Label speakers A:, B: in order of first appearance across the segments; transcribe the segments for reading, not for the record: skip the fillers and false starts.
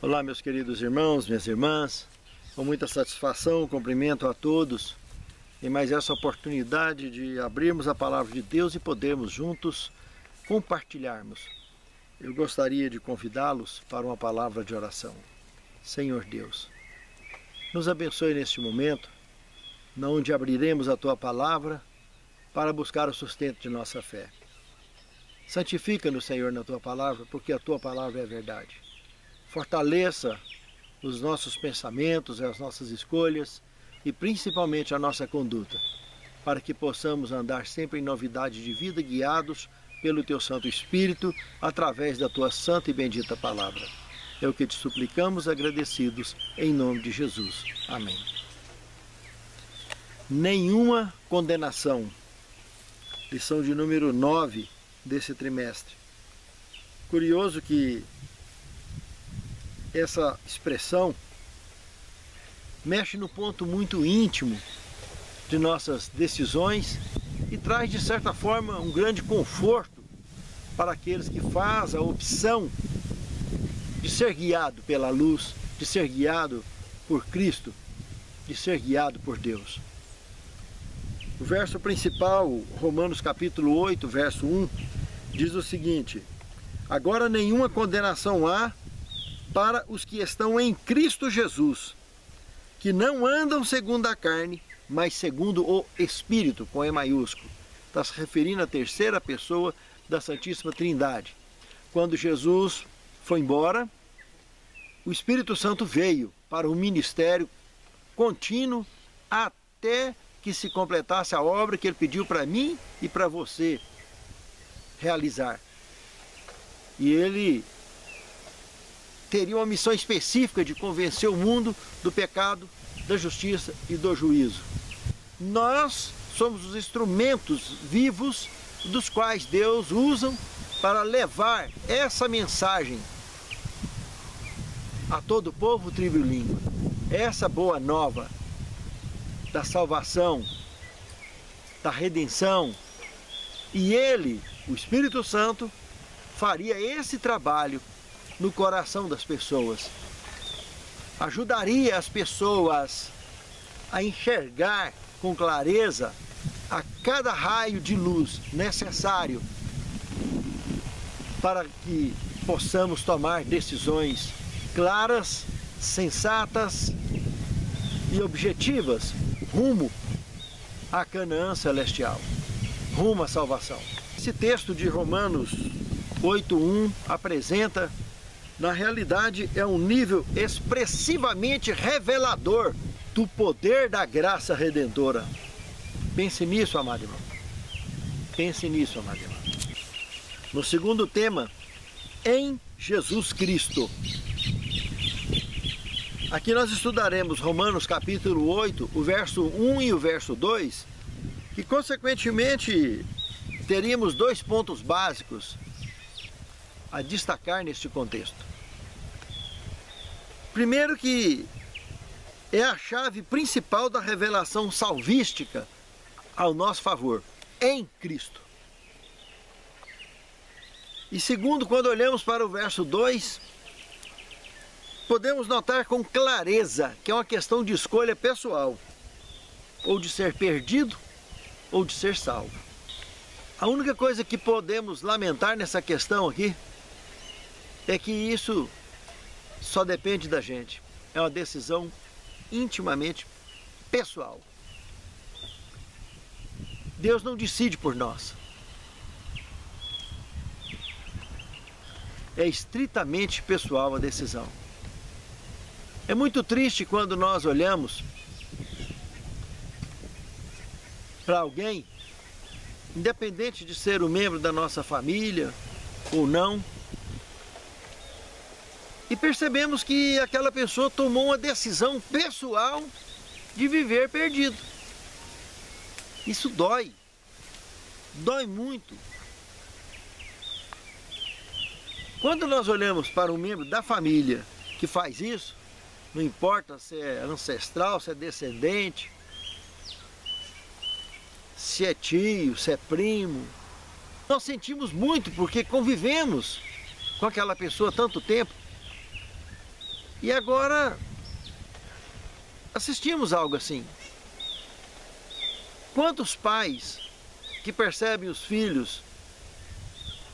A: Olá, meus queridos irmãos, minhas irmãs, com muita satisfação cumprimento a todos em mais essa oportunidade de abrirmos a palavra de Deus e podermos juntos compartilharmos. Eu gostaria de convidá-los para uma palavra de oração. Senhor Deus, nos abençoe neste momento, onde abriremos a Tua palavra para buscar o sustento de nossa fé. Santifica-nos, Senhor, na Tua palavra, porque a Tua palavra é a verdade. Fortaleça os nossos pensamentos, as nossas escolhas e principalmente a nossa conduta, para que possamos andar sempre em novidade de vida, guiados pelo Teu Santo Espírito, através da Tua santa e bendita palavra. É o que te suplicamos, agradecidos, em nome de Jesus. Amém. Nenhuma condenação. Lição de número 9 desse trimestre. Curioso que essa expressão mexe no ponto muito íntimo de nossas decisões e traz, de certa forma, um grande conforto para aqueles que fazem a opção de ser guiado pela luz, de ser guiado por Cristo, de ser guiado por Deus. O verso principal, Romanos capítulo 8, verso 1, diz o seguinte: agora nenhuma condenação há para os que estão em Cristo Jesus, que não andam segundo a carne, mas segundo o Espírito, com E maiúsculo. Está se referindo à terceira pessoa da Santíssima Trindade. Quando Jesus foi embora, o Espírito Santo veio para o ministério contínuo até que se completasse a obra que Ele pediu para mim e para você realizar. E Ele teria uma missão específica de convencer o mundo do pecado, da justiça e do juízo. Nós somos os instrumentos vivos dos quais Deus usa para levar essa mensagem a todo o povo, tribo e língua. Essa boa nova da salvação, da redenção. E Ele, o Espírito Santo, faria esse trabalho no coração das pessoas. Ajudaria as pessoas a enxergar com clareza a cada raio de luz necessário para que possamos tomar decisões claras, sensatas e objetivas rumo à Canaã celestial, rumo à salvação. Esse texto de Romanos 8:1 apresenta, na realidade, é um nível expressivamente revelador do poder da graça redentora. Pense nisso, amado irmão. Pense nisso, amado irmão. No segundo tema, em Jesus Cristo. Aqui nós estudaremos Romanos capítulo 8, o verso 1 e o verso 2, que consequentemente teríamos dois pontos básicos a destacar neste contexto. Primeiro, que é a chave principal da revelação salvística ao nosso favor, em Cristo. E segundo, quando olhamos para o verso 2, podemos notar com clareza que é uma questão de escolha pessoal, ou de ser perdido, ou de ser salvo. A única coisa que podemos lamentar nessa questão aqui é que isso só depende da gente. É uma decisão intimamente pessoal. Deus não decide por nós. É estritamente pessoal a decisão. É muito triste quando nós olhamos para alguém, independente de ser um membro da nossa família ou não, e percebemos que aquela pessoa tomou uma decisão pessoal de viver perdido. Isso dói. Dói muito. Quando nós olhamos para um membro da família que faz isso, não importa se é ancestral, se é descendente, se é tio, se é primo, nós sentimos muito porque convivemos com aquela pessoa há tanto tempo. E agora assistimos algo assim. Quantos pais que percebem os filhos,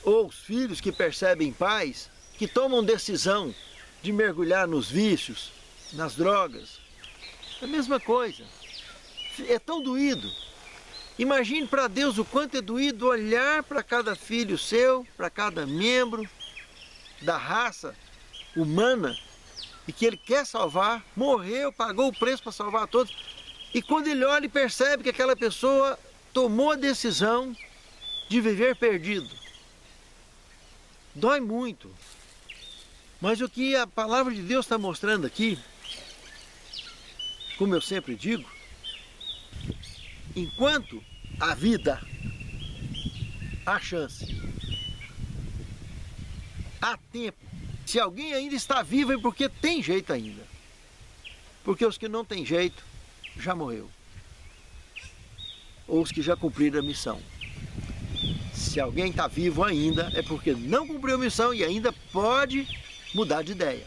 A: ou os filhos que percebem pais, que tomam decisão de mergulhar nos vícios, nas drogas? É a mesma coisa. É tão doído. Imagine para Deus o quanto é doído olhar para cada filho seu, para cada membro da raça humana, e que Ele quer salvar, morreu, pagou o preço para salvar todos. E quando Ele olha e percebe que aquela pessoa tomou a decisão de viver perdido, dói muito. Mas o que a palavra de Deus está mostrando aqui, como eu sempre digo, enquanto há vida, há chance, há tempo. Se alguém ainda está vivo é porque tem jeito ainda. Porque os que não têm jeito, já morreu. Ou os que já cumpriram a missão. Se alguém está vivo ainda, é porque não cumpriu a missão e ainda pode mudar de ideia.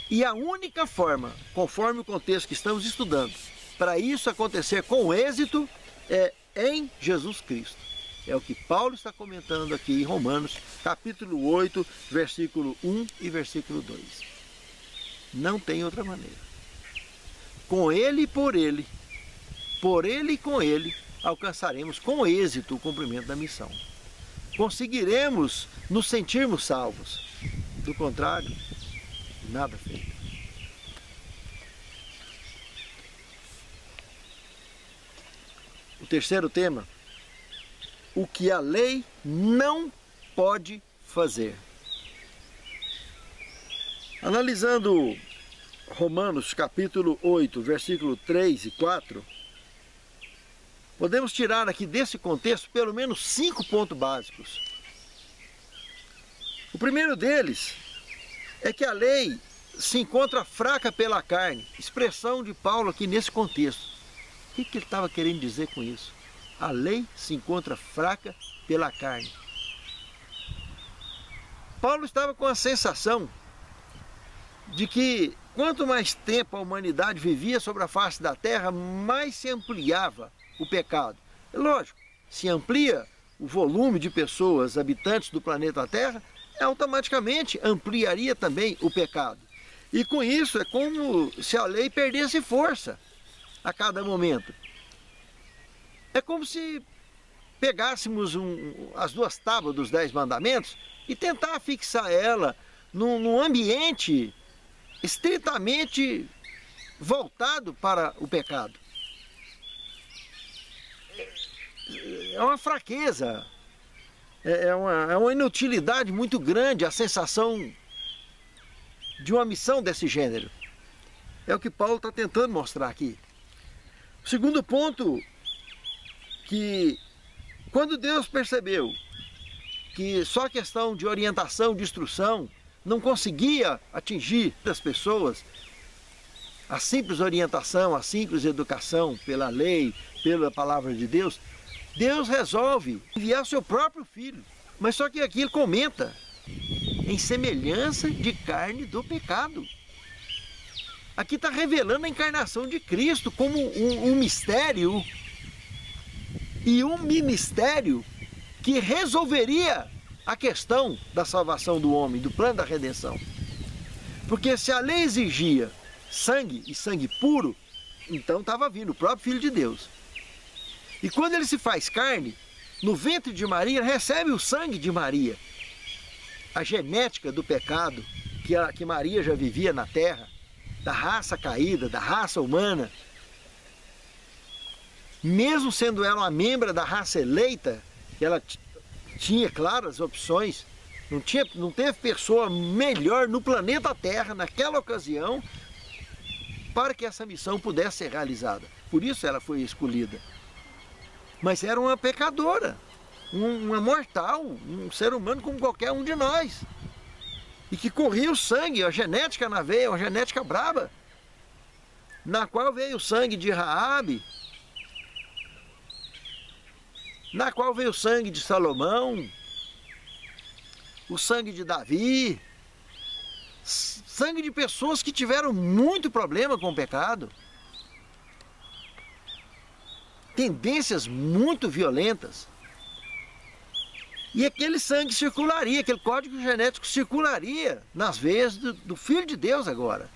A: E a única forma, conforme o contexto que estamos estudando, para isso acontecer com êxito, é em Jesus Cristo. É o que Paulo está comentando aqui em Romanos, capítulo 8, versículo 1 e versículo 2. Não tem outra maneira. Com Ele e por Ele e com Ele, alcançaremos com êxito o cumprimento da missão. Conseguiremos nos sentirmos salvos. Do contrário, nada feito. O terceiro tema: o que a lei não pode fazer. Analisando Romanos capítulo 8, versículo 3 e 4, podemos tirar aqui desse contexto pelo menos 5 pontos básicos. O primeiro deles é que a lei se encontra fraca pela carne. Expressão de Paulo aqui nesse contexto. O que ele estava querendo dizer com isso? A lei se encontra fraca pela carne. Paulo estava com a sensação de que quanto mais tempo a humanidade vivia sobre a face da terra, mais se ampliava o pecado. É lógico, se amplia o volume de pessoas habitantes do planeta Terra, automaticamente ampliaria também o pecado. E com isso é como se a lei perdesse força a cada momento. É como se pegássemos as 2 tábuas dos 10 mandamentos e tentar fixar ela num ambiente estritamente voltado para o pecado. É uma fraqueza, é uma inutilidade muito grande a sensação de uma missão desse gênero. É o que Paulo está tentando mostrar aqui. O segundo ponto, que quando Deus percebeu que só questão de orientação, de instrução, não conseguia atingir as pessoas, a simples orientação, a simples educação pela lei, pela palavra de Deus, Deus resolve enviar seu próprio filho. Mas só que aqui ele comenta, em semelhança de carne do pecado. Aqui está revelando a encarnação de Cristo como um mistério e um ministério que resolveria a questão da salvação do homem, do plano da redenção. Porque se a lei exigia sangue e sangue puro, então estava vindo o próprio Filho de Deus. E quando ele se faz carne, no ventre de Maria, recebe o sangue de Maria. A genética do pecado que Maria já vivia na terra, da raça caída, da raça humana. Mesmo sendo ela uma membra da raça eleita, ela tinha, claro, as opções. Não teve pessoa melhor no planeta Terra, naquela ocasião, para que essa missão pudesse ser realizada. Por isso ela foi escolhida. Mas era uma pecadora, uma mortal, um ser humano como qualquer um de nós. E que corria o sangue, a genética na veia, uma genética braba, na qual veio o sangue de Raabe, na qual veio o sangue de Salomão, o sangue de Davi, sangue de pessoas que tiveram muito problema com o pecado, tendências muito violentas. E aquele sangue circularia, aquele código genético circularia nas veias do Filho de Deus agora,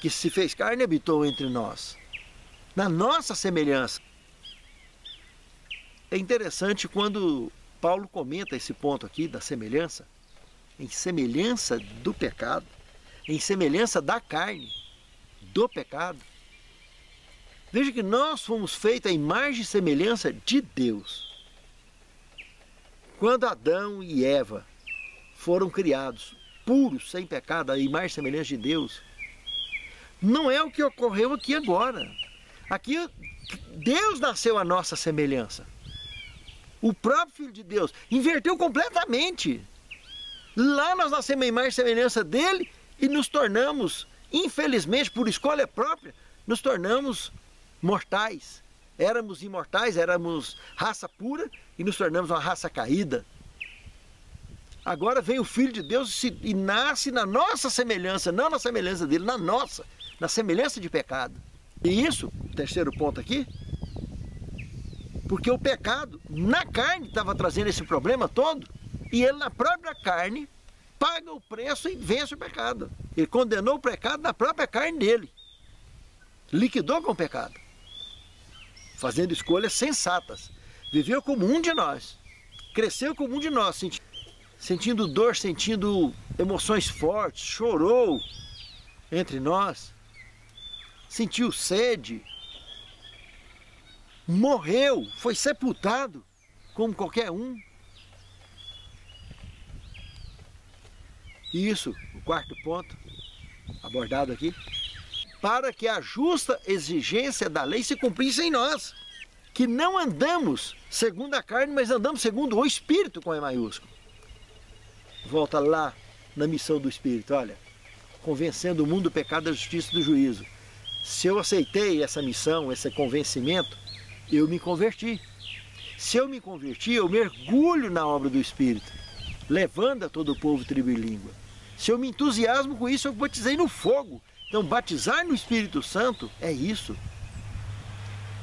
A: que se fez carne e habitou entre nós, na nossa semelhança. É interessante quando Paulo comenta esse ponto aqui da semelhança, em semelhança do pecado, em semelhança da carne, do pecado. Veja que nós fomos feitos à imagem e semelhança de Deus. Quando Adão e Eva foram criados puros, sem pecado, à imagem e semelhança de Deus, não é o que ocorreu aqui agora. Aqui Deus nasceu à nossa semelhança. O próprio Filho de Deus inverteu completamente. Lá nós nascemos à imagem e semelhança dele e nos tornamos, infelizmente, por escolha própria, nos tornamos mortais. Éramos imortais, éramos raça pura e nos tornamos uma raça caída. Agora vem o Filho de Deus e nasce na nossa semelhança, não na semelhança dele, na nossa, na semelhança de pecado. E isso, terceiro ponto aqui, porque o pecado na carne estava trazendo esse problema todo e ele na própria carne paga o preço e vence o pecado. Ele condenou o pecado na própria carne dele, liquidou com o pecado, fazendo escolhas sensatas. Viveu como um de nós, cresceu como um de nós, sentindo dor, sentindo emoções fortes, chorou entre nós, sentiu sede, morreu, foi sepultado como qualquer um. E isso, o quarto ponto abordado aqui, para que a justa exigência da lei se cumprisse em nós, que não andamos segundo a carne, mas andamos segundo o Espírito com E maiúsculo. Volta lá na missão do Espírito, olha, convencendo o mundo do pecado, da justiça e do juízo. Se eu aceitei essa missão, esse convencimento, eu me converti. Se eu me converti, eu mergulho na obra do Espírito, levando a todo o povo, tribo e língua. Se eu me entusiasmo com isso, eu batizei no fogo. Então, batizar no Espírito Santo é isso.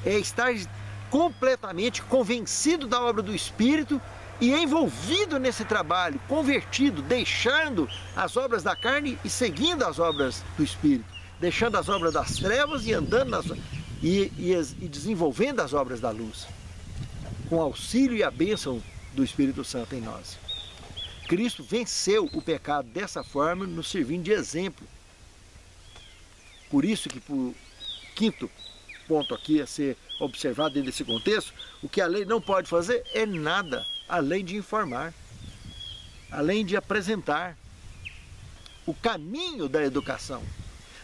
A: É estar completamente convencido da obra do Espírito e envolvido nesse trabalho, convertido, deixando as obras da carne e seguindo as obras do Espírito, deixando as obras das trevas e andando e desenvolvendo as obras da luz, com o auxílio e a bênção do Espírito Santo em nós. Cristo venceu o pecado dessa forma, nos servindo de exemplo. Por isso que, por quinto ponto aqui a ser observado dentro desse contexto, o que a lei não pode fazer é nada, além de informar, além de apresentar o caminho da educação.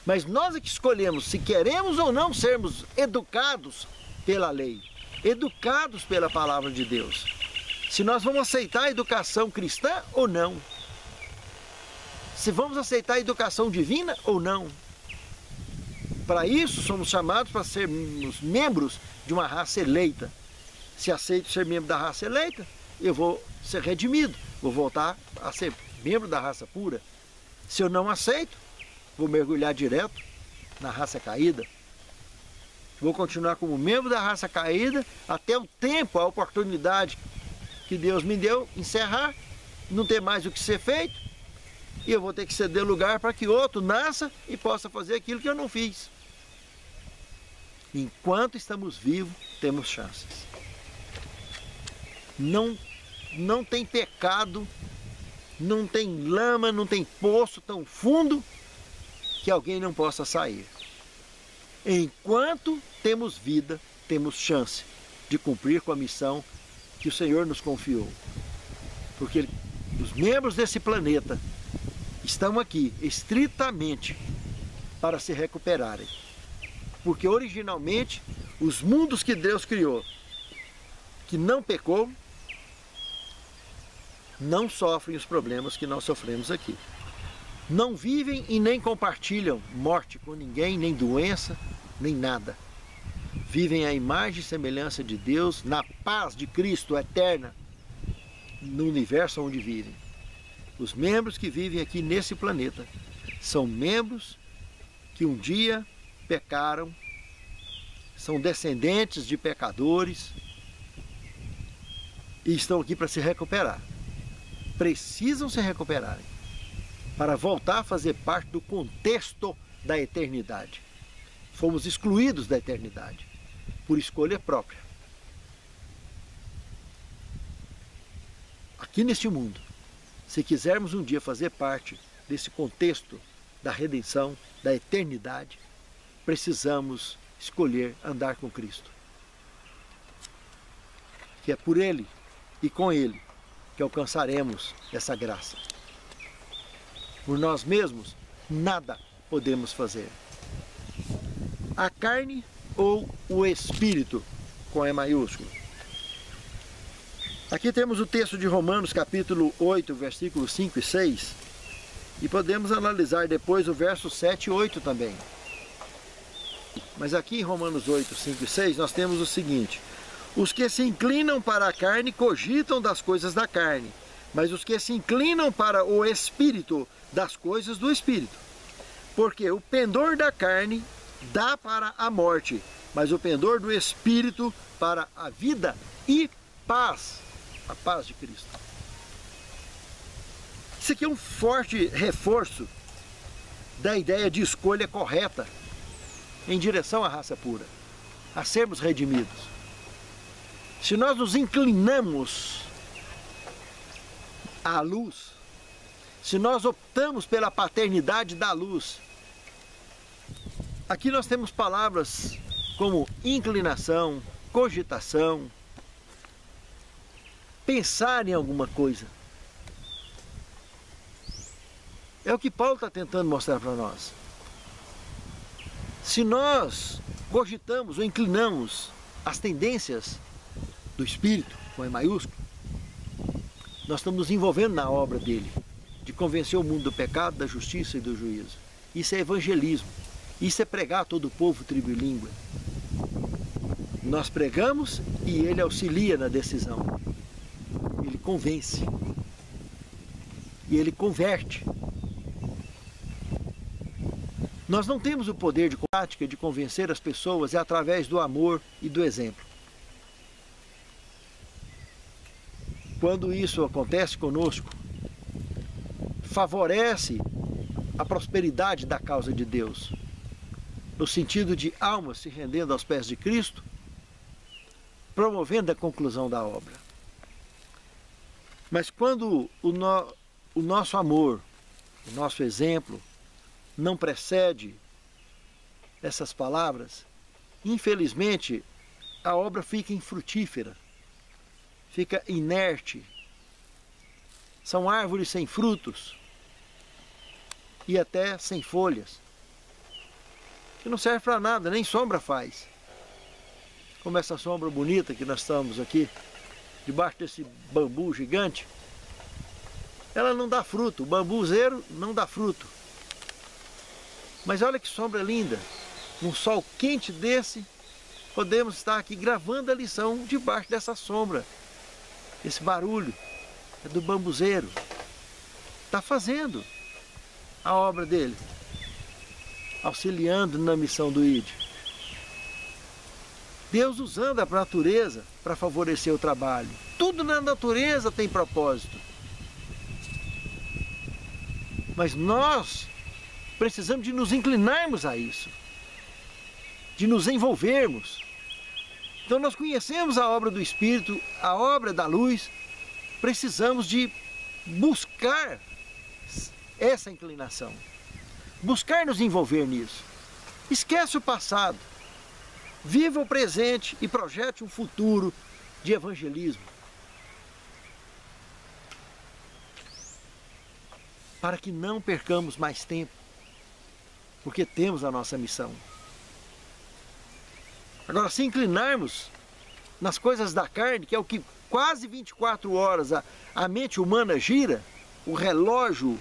A: Mas nós é que escolhemos se queremos ou não sermos educados pela lei, educados pela palavra de Deus. Se nós vamos aceitar a educação cristã ou não. Se vamos aceitar a educação divina ou não. Para isso somos chamados para sermos membros de uma raça eleita. Se aceito ser membro da raça eleita, eu vou ser redimido, vou voltar a ser membro da raça pura. Se eu não aceito, vou mergulhar direto na raça caída. Vou continuar como membro da raça caída até o tempo, a oportunidade que Deus me deu encerrar, não ter mais o que ser feito, e eu vou ter que ceder lugar para que outro nasça e possa fazer aquilo que eu não fiz. Enquanto estamos vivos, temos chances. Não tem pecado, não tem lama, não tem poço tão fundo que alguém não possa sair. Enquanto temos vida, temos chance de cumprir com a missão que o Senhor nos confiou. Porque os membros desse planeta estão aqui estritamente para se recuperarem. Porque originalmente os mundos que Deus criou, que não pecou, não sofrem os problemas que nós sofremos aqui. Não vivem e nem compartilham morte com ninguém, nem doença, nem nada. Vivem à imagem e semelhança de Deus, na paz de Cristo eterna, no universo onde vivem. Os membros que vivem aqui nesse planeta São membros que um dia pecaram, são descendentes de pecadores e estão aqui para se recuperar. Precisam se recuperarem para voltar a fazer parte do contexto da eternidade. Fomos excluídos da eternidade por escolha própria. Aqui neste mundo, se quisermos um dia fazer parte desse contexto da redenção, da eternidade, precisamos escolher andar com Cristo. Que é por Ele e com Ele que alcançaremos essa graça. Por nós mesmos, nada podemos fazer. A carne ou o Espírito, com E maiúsculo. Aqui temos o texto de Romanos, capítulo 8, versículos 5 e 6. E podemos analisar depois o verso 7 e 8 também. Mas aqui em Romanos 8, 5 e 6, nós temos o seguinte: os que se inclinam para a carne cogitam das coisas da carne, mas os que se inclinam para o Espírito, das coisas do Espírito. Porque o pendor da carne dá para a morte, mas o pendor do Espírito para a vida e paz. A paz de Cristo. Isso aqui é um forte reforço da ideia de escolha correta em direção à raça pura, a sermos redimidos. Se nós nos inclinamos à luz, se nós optamos pela paternidade da luz, aqui nós temos palavras como inclinação, cogitação, pensar em alguma coisa. É o que Paulo está tentando mostrar para nós. Se nós cogitamos ou inclinamos as tendências do Espírito, com E maiúsculo, nós estamos nos envolvendo na obra dele, de convencer o mundo do pecado, da justiça e do juízo. Isso é evangelismo. Isso é pregar a todo o povo, tribo e língua. Nós pregamos e ele auxilia na decisão. Ele convence. E ele converte. Nós não temos o poder de prática de convencer as pessoas é através do amor e do exemplo. Quando isso acontece conosco, favorece a prosperidade da causa de Deus, no sentido de almas se rendendo aos pés de Cristo, promovendo a conclusão da obra. Mas quando o nosso amor, o nosso exemplo, não precede essas palavras, infelizmente a obra fica infrutífera, fica inerte. São árvores sem frutos e até sem folhas, que não serve para nada, nem sombra faz. Como essa sombra bonita que nós estamos aqui, debaixo desse bambu gigante, ela não dá fruto, o bambuzeiro não dá fruto. Mas olha que sombra linda, num sol quente desse, podemos estar aqui gravando a lição debaixo dessa sombra. Esse barulho é do bambuzeiro, está fazendo a obra dele, auxiliando na missão do ID. Deus usando a natureza para favorecer o trabalho. Tudo na natureza tem propósito. Mas nós precisamos de nos inclinarmos a isso, de nos envolvermos. Então nós conhecemos a obra do Espírito, a obra da luz, precisamos de buscar essa inclinação, buscar nos envolver nisso. Esquece o passado, viva o presente e projete um futuro de evangelismo. Para que não percamos mais tempo, porque temos a nossa missão. Agora, se inclinarmos nas coisas da carne, que é o que quase 24 horas a mente humana gira, o relógio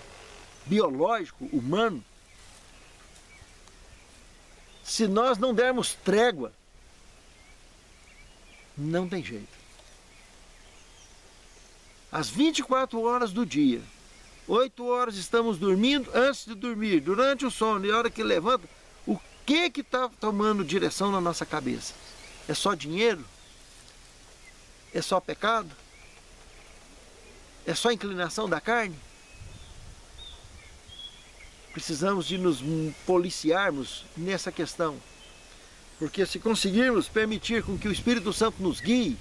A: biológico humano, se nós não dermos trégua, não tem jeito. As 24 horas do dia, 8 horas estamos dormindo, antes de dormir, durante o sono e a hora que levanta, o que está tomando direção na nossa cabeça? É só dinheiro? É só pecado? É só inclinação da carne? Precisamos de nos policiarmos nessa questão. Porque se conseguirmos permitir com que o Espírito Santo nos guie,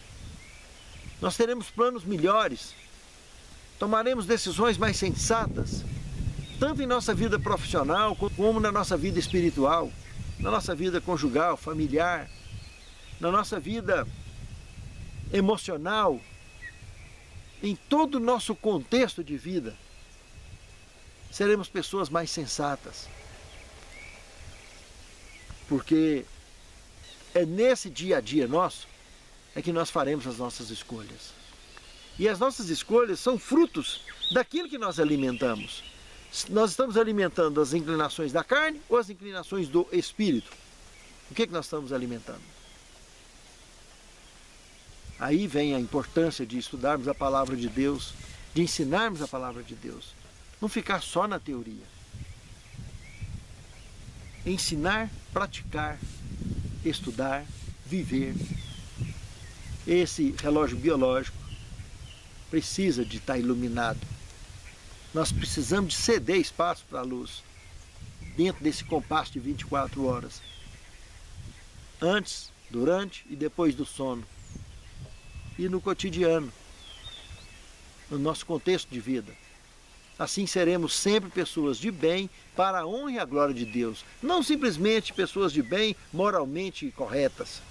A: nós teremos planos melhores, tomaremos decisões mais sensatas, tanto em nossa vida profissional, como na nossa vida espiritual, na nossa vida conjugal, familiar, na nossa vida emocional, em todo o nosso contexto de vida, seremos pessoas mais sensatas. Porque é nesse dia a dia nosso é que nós faremos as nossas escolhas. E as nossas escolhas são frutos daquilo que nós alimentamos. Nós estamos alimentando as inclinações da carne ou as inclinações do espírito? O que nós estamos alimentando? Aí vem a importância de estudarmos a palavra de Deus, de ensinarmos a palavra de Deus. Não ficar só na teoria. Ensinar, praticar, estudar, viver. Esse relógio biológico precisa de estar iluminado. Nós precisamos de ceder espaço para a luz dentro desse compasso de 24 horas. Antes, durante e depois do sono. E no cotidiano, no nosso contexto de vida. Assim seremos sempre pessoas de bem para a honra e a glória de Deus. Não simplesmente pessoas de bem moralmente corretas,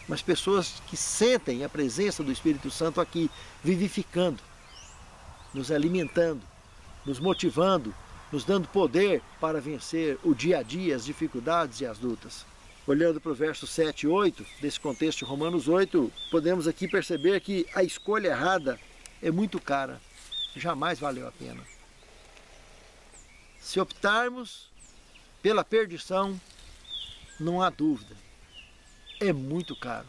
A: mas pessoas que sentem a presença do Espírito Santo aqui, vivificando, nos alimentando, nos motivando, nos dando poder para vencer o dia a dia, as dificuldades e as lutas. Olhando para o verso 7 e 8, desse contexto de Romanos 8, podemos aqui perceber que a escolha errada é muito cara, jamais valeu a pena. Se optarmos pela perdição, não há dúvida, é muito caro.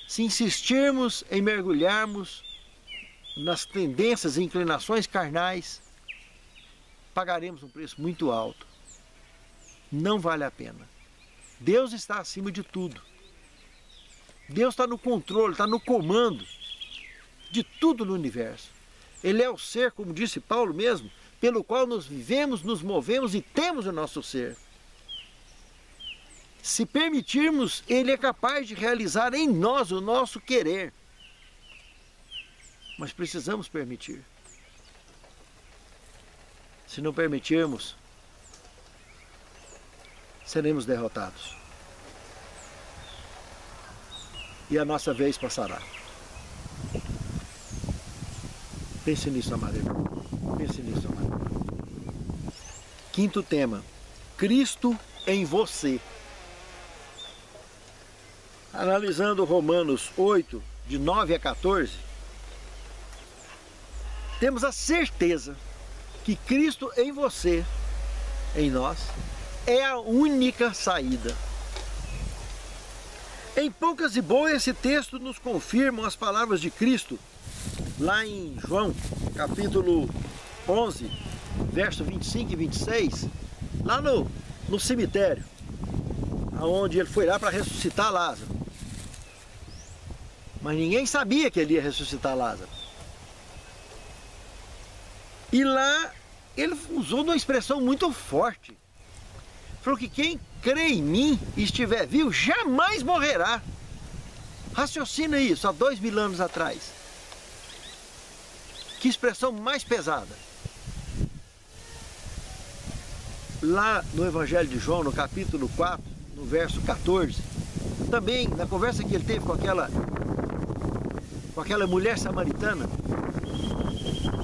A: Se insistirmos em mergulharmos nas tendências e inclinações carnais, pagaremos um preço muito alto. Não vale a pena. Deus está acima de tudo. Deus está no controle, está no comando de tudo no universo. Ele é o ser, como disse Paulo mesmo, pelo qual nós vivemos, nos movemos e temos o nosso ser. Se permitirmos, Ele é capaz de realizar em nós o nosso querer. Mas precisamos permitir. Se não permitirmos, seremos derrotados. E a nossa vez passará. Pense nisso, amado irmão. Pense nisso, amado irmão. Quinto tema. Cristo em você. Analisando Romanos 8, de 9 a 14, temos a certeza que Cristo em você, em nós, é a única saída. Em poucas e boas, esse texto nos confirma as palavras de Cristo, lá em João, capítulo 11, verso 25 e 26, lá no cemitério, onde ele foi lá para ressuscitar Lázaro. Mas ninguém sabia que ele ia ressuscitar Lázaro. E lá ele usou uma expressão muito forte. Falou que quem crê em mim e estiver vivo jamais morrerá. Raciocina isso, há 2000 anos atrás. Que expressão mais pesada. Lá no Evangelho de João, no capítulo 4, no verso 14, também na conversa que ele teve com aquela mulher samaritana,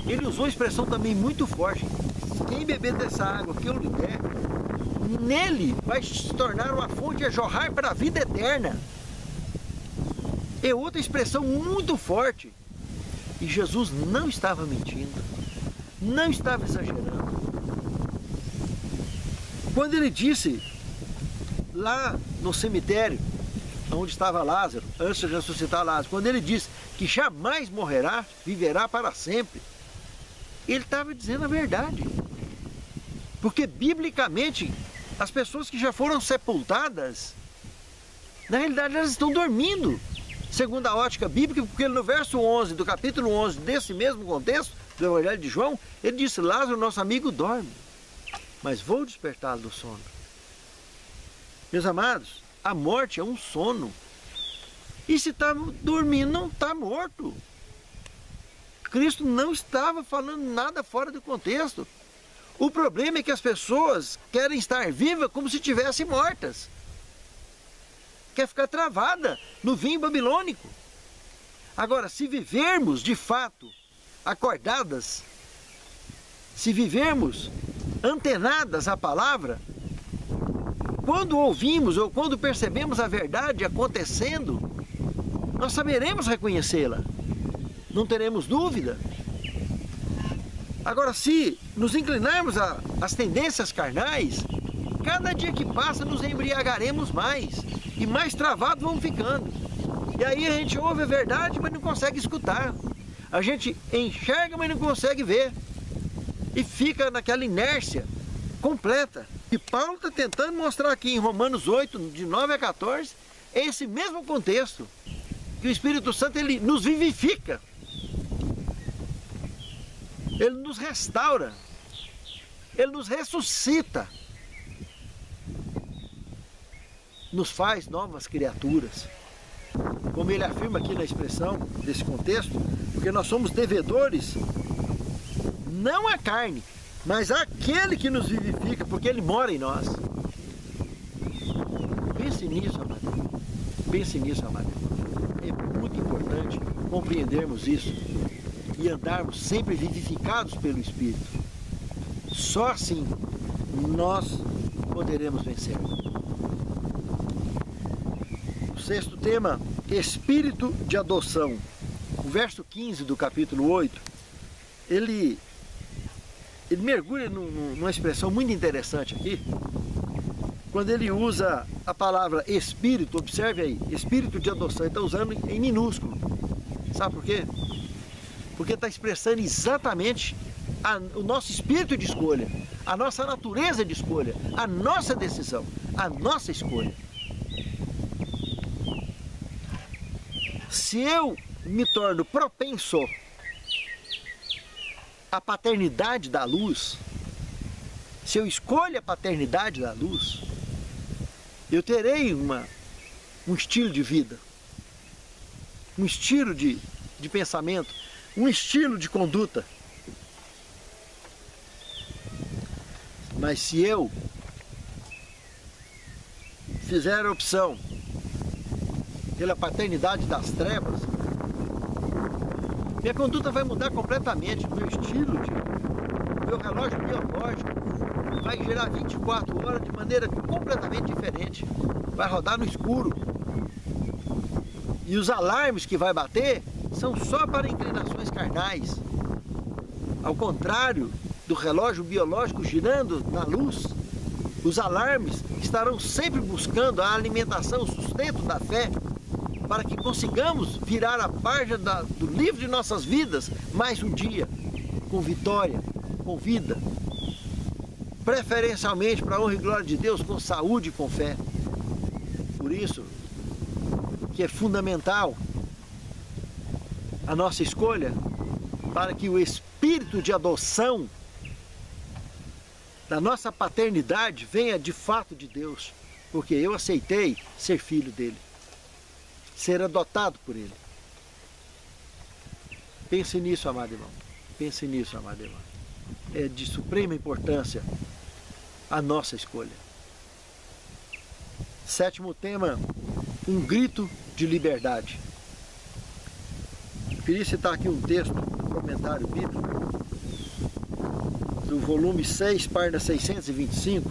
A: ele usou uma expressão também muito forte. Quem beber dessa água que eu lhe der, nele vai se tornar uma fonte a jorrar para a vida eterna. É outra expressão muito forte. E Jesus não estava mentindo, não estava exagerando. Quando ele disse, lá no cemitério, onde estava Lázaro, antes de ressuscitar Lázaro, quando ele disse que jamais morrerá, viverá para sempre, ele estava dizendo a verdade. Porque, biblicamente, as pessoas que já foram sepultadas, na realidade, elas estão dormindo, segundo a ótica bíblica, porque no verso 11, do capítulo 11, desse mesmo contexto, do Evangelho de João, ele disse: Lázaro, nosso amigo, dorme, mas vou despertá-lo do sono. Meus amados, a morte é um sono. E se está dormindo, não está morto. Cristo não estava falando nada fora do contexto. O problema é que as pessoas querem estar vivas como se estivessem mortas. Quer ficar travada no vinho babilônico. Agora, se vivermos de fato acordadas, se vivermos antenadas à palavra, quando ouvimos ou quando percebemos a verdade acontecendo, nós saberemos reconhecê-la. Não teremos dúvida. Agora, se nos inclinarmos às tendências carnais, cada dia que passa nos embriagaremos mais e mais travados vamos ficando. E aí a gente ouve a verdade, mas não consegue escutar. A gente enxerga, mas não consegue ver. E fica naquela inércia completa. E Paulo está tentando mostrar aqui em Romanos 8, de 9 a 14, esse mesmo contexto. Que o Espírito Santo, ele nos vivifica. Ele nos restaura. Ele nos ressuscita. Nos faz novas criaturas. Como ele afirma aqui na expressão desse contexto, porque nós somos devedores, não à carne, mas àquele que nos vivifica, porque ele mora em nós. Pense nisso, amado. Pense nisso, amado. É muito importante compreendermos isso e andarmos sempre vivificados pelo Espírito. Só assim nós poderemos vencer. O sexto tema, espírito de adoção. O verso 15 do capítulo 8, ele mergulha numa expressão muito interessante aqui, quando ele usa a palavra espírito. Observe aí, espírito de adoção, ele está usando em minúsculo. Sabe por quê? Porque está expressando exatamente o nosso espírito de escolha, a nossa natureza de escolha, a nossa decisão, a nossa escolha. Se eu me torno propenso à paternidade da luz, se eu escolho a paternidade da luz, eu terei um estilo de vida, um estilo de pensamento, um estilo de conduta. Mas se eu fizer a opção pela paternidade das trevas, minha conduta vai mudar completamente. Meu estilo, meu relógio biológico vai girar 24 horas de maneira completamente diferente. Vai rodar no escuro. E os alarmes que vai bater são só para inclinações carnais. Ao contrário do relógio biológico girando na luz, os alarmes estarão sempre buscando a alimentação, o sustento da fé, para que consigamos virar a página do livro de nossas vidas mais um dia, com vitória, com vida, preferencialmente para a honra e glória de Deus, com saúde e com fé. Por isso que é fundamental a nossa escolha, para que o espírito de adoção da nossa paternidade venha de fato de Deus, porque eu aceitei ser filho dele, ser adotado por ele. Pense nisso, amado irmão. Pense nisso, amado irmão. É de suprema importância a nossa escolha. Sétimo tema, um grito de liberdade. Eu queria citar aqui um texto, um comentário bíblico, do volume 6, página 625,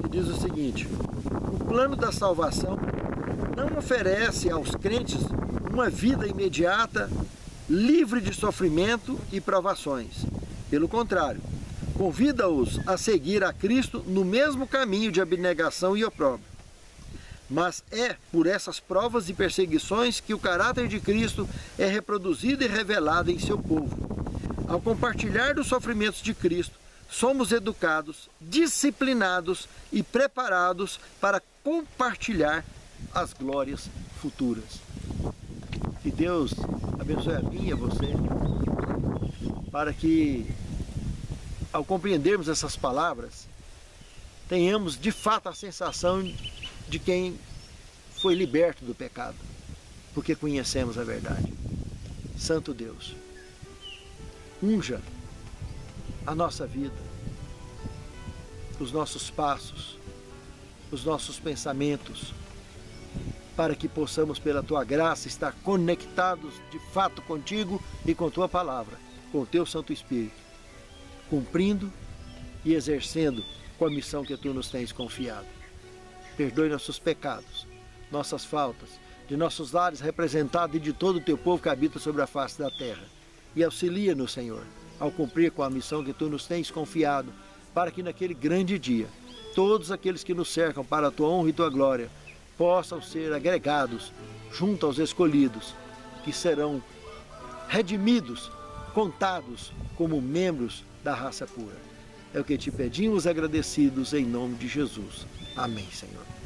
A: que diz o seguinte: o plano da salvação não oferece aos crentes uma vida imediata, livre de sofrimento e provações. Pelo contrário, convida-os a seguir a Cristo no mesmo caminho de abnegação e opróbrio. Mas é por essas provas e perseguições que o caráter de Cristo é reproduzido e revelado em seu povo. Ao compartilhar dos sofrimentos de Cristo, somos educados, disciplinados e preparados para compartilhar as glórias futuras. Que Deus abençoe a mim e a você, para que, ao compreendermos essas palavras, tenhamos de fato a sensação de quem foi liberto do pecado, porque conhecemos a verdade. Santo Deus, unja a nossa vida, os nossos passos, os nossos pensamentos, para que possamos, pela Tua graça, estar conectados de fato contigo e com Tua palavra, com o Teu Santo Espírito, cumprindo e exercendo com a missão que Tu nos tens confiado. Perdoe nossos pecados, nossas faltas, de nossos lares representados e de todo o Teu povo que habita sobre a face da terra. E auxilia-nos, Senhor, ao cumprir com a missão que Tu nos tens confiado, para que naquele grande dia, todos aqueles que nos cercam para a Tua honra e Tua glória, possam ser agregados junto aos escolhidos, que serão redimidos, contados como membros da raça pura. É o que te pedimos agradecidos em nome de Jesus. Amém, Senhor.